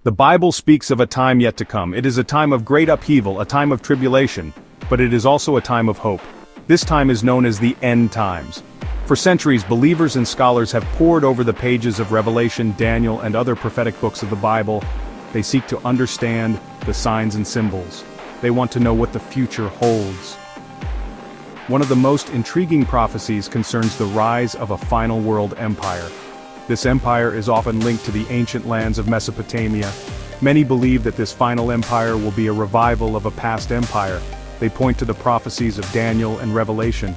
The Bible speaks of a time yet to come. It is a time of great upheaval, a time of tribulation, but it is also a time of hope. This time is known as the end times. For centuries, believers and scholars have pored over the pages of Revelation, Daniel, and other prophetic books of the Bible. They seek to understand the signs and symbols. They want to know what the future holds. One of the most intriguing prophecies concerns the rise of a final world empire. This empire is often linked to the ancient lands of Mesopotamia. Many believe that this final empire will be a revival of a past empire. They point to the prophecies of Daniel and Revelation.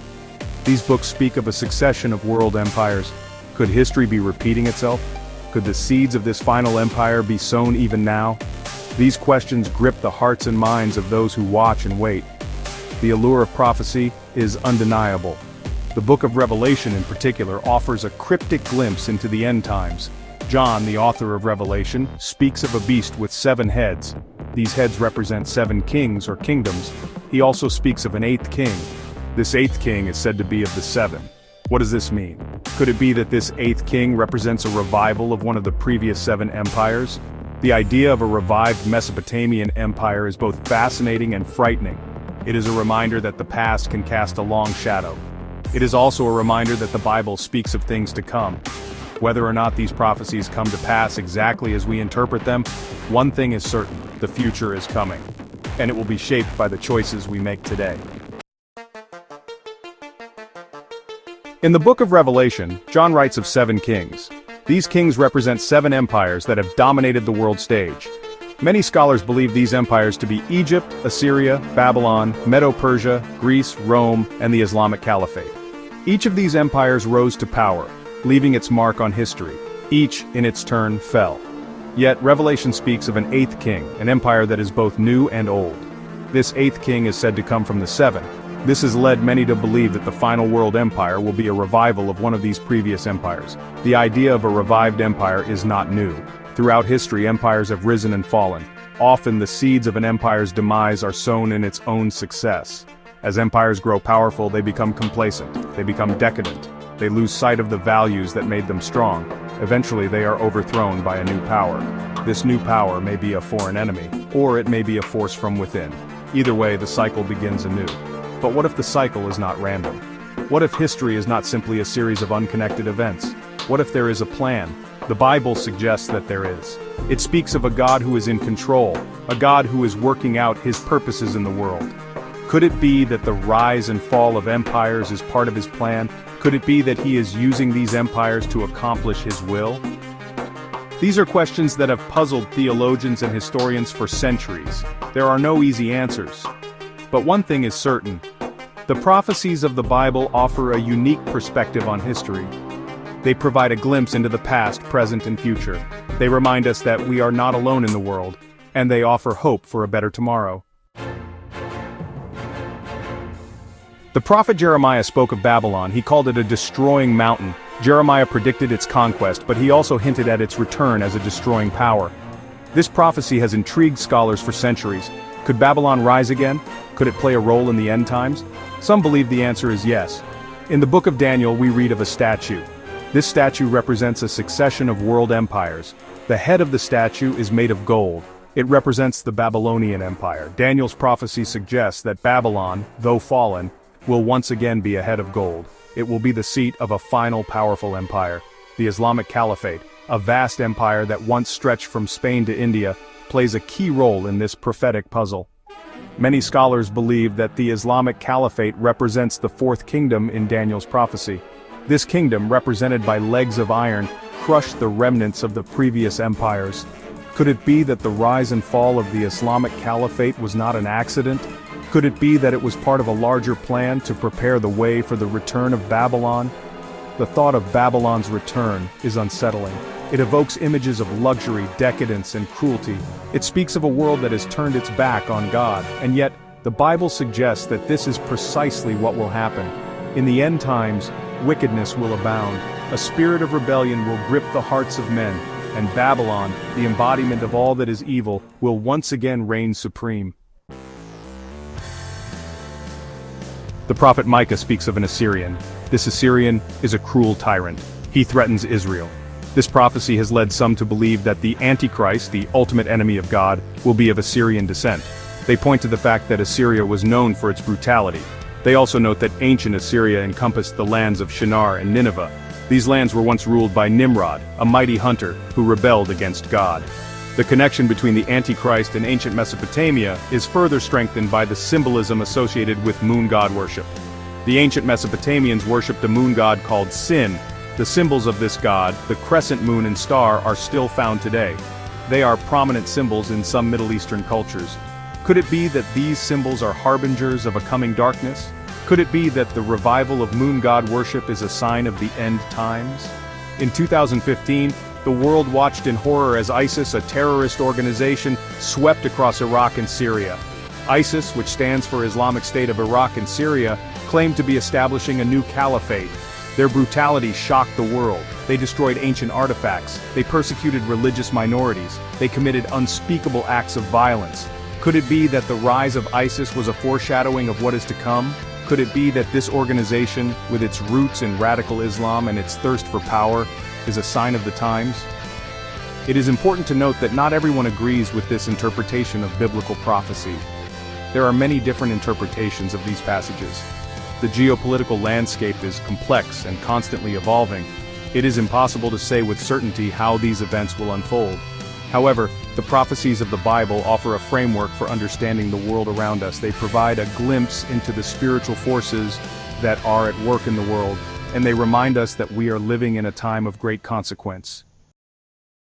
These books speak of a succession of world empires. Could history be repeating itself? Could the seeds of this final empire be sown even now? These questions grip the hearts and minds of those who watch and wait. The allure of prophecy is undeniable. The book of Revelation in particular offers a cryptic glimpse into the end times. John, the author of Revelation, speaks of a beast with 7 heads. These heads represent 7 kings or kingdoms. He also speaks of an 8th king. This 8th king is said to be of the 7. What does this mean? Could it be that this 8th king represents a revival of one of the previous 7 empires? The idea of a revived Mesopotamian empire is both fascinating and frightening. It is a reminder that the past can cast a long shadow. It is also a reminder that the Bible speaks of things to come. Whether or not these prophecies come to pass exactly as we interpret them, one thing is certain: the future is coming. And it will be shaped by the choices we make today. In the book of Revelation, John writes of 7 kings. These kings represent 7 empires that have dominated the world stage. Many scholars believe these empires to be Egypt, Assyria, Babylon, Medo-Persia, Greece, Rome, and the Islamic Caliphate. Each of these empires rose to power, leaving its mark on history. Each, in its turn, fell. Yet Revelation speaks of an 8th king, an empire that is both new and old. This 8th king is said to come from the 7. This has led many to believe that the final world empire will be a revival of one of these previous empires. The idea of a revived empire is not new. Throughout history, empires have risen and fallen. Often the seeds of an empire's demise are sown in its own success. As empires grow powerful, they become complacent. They become decadent. They lose sight of the values that made them strong. Eventually they are overthrown by a new power. This new power may be a foreign enemy, or it may be a force from within. Either way, the cycle begins anew. But what if the cycle is not random? What if history is not simply a series of unconnected events? What if there is a plan? The Bible suggests that there is. It speaks of a God who is in control, a God who is working out his purposes in the world. Could it be that the rise and fall of empires is part of his plan? Could it be that he is using these empires to accomplish his will? These are questions that have puzzled theologians and historians for centuries. There are no easy answers. But one thing is certain: the prophecies of the Bible offer a unique perspective on history. They provide a glimpse into the past, present, and future. They remind us that we are not alone in the world, and they offer hope for a better tomorrow. The prophet Jeremiah spoke of Babylon. He called it a destroying mountain. Jeremiah predicted its conquest, but he also hinted at its return as a destroying power. This prophecy has intrigued scholars for centuries. Could Babylon rise again? Could it play a role in the end times? Some believe the answer is yes. In the book of Daniel, we read of a statue. This statue represents a succession of world empires. The head of the statue is made of gold. It represents the Babylonian Empire. Daniel's prophecy suggests that Babylon, though fallen, will once again be a head of gold. It will be the seat of a final powerful empire. The Islamic Caliphate, a vast empire that once stretched from Spain to India, plays a key role in this prophetic puzzle. Many scholars believe that the Islamic Caliphate represents the 4th kingdom in Daniel's prophecy. This kingdom, represented by legs of iron, crushed the remnants of the previous empires. Could it be that the rise and fall of the Islamic Caliphate was not an accident? Could it be that it was part of a larger plan to prepare the way for the return of Babylon? The thought of Babylon's return is unsettling. It evokes images of luxury, decadence, and cruelty. It speaks of a world that has turned its back on God, and yet, the Bible suggests that this is precisely what will happen. In the end times, wickedness will abound. A spirit of rebellion will grip the hearts of men, and Babylon, the embodiment of all that is evil, will once again reign supreme. The prophet Micah speaks of an Assyrian. This Assyrian is a cruel tyrant. He threatens Israel. This prophecy has led some to believe that the Antichrist, the ultimate enemy of God, will be of Assyrian descent. They point to the fact that Assyria was known for its brutality. They also note that ancient Assyria encompassed the lands of Shinar and Nineveh. These lands were once ruled by Nimrod, a mighty hunter who rebelled against God. The connection between the Antichrist and ancient Mesopotamia is further strengthened by the symbolism associated with moon god worship. The ancient Mesopotamians worshipped a moon god called Sin. The symbols of this god, the crescent moon and star, are still found today. They are prominent symbols in some Middle Eastern cultures. Could it be that these symbols are harbingers of a coming darkness? Could it be that the revival of moon god worship is a sign of the end times? In 2015, the world watched in horror as ISIS, a terrorist organization, swept across Iraq and Syria. ISIS, which stands for Islamic State of Iraq and Syria, claimed to be establishing a new caliphate. Their brutality shocked the world. They destroyed ancient artifacts. They persecuted religious minorities. They committed unspeakable acts of violence. Could it be that the rise of ISIS was a foreshadowing of what is to come? Could it be that this organization, with its roots in radical Islam and its thirst for power, is a sign of the times? It is important to note that not everyone agrees with this interpretation of biblical prophecy. There are many different interpretations of these passages. The geopolitical landscape is complex and constantly evolving. It is impossible to say with certainty how these events will unfold. However, the prophecies of the Bible offer a framework for understanding the world around us. They provide a glimpse into the spiritual forces that are at work in the world, and they remind us that we are living in a time of great consequence.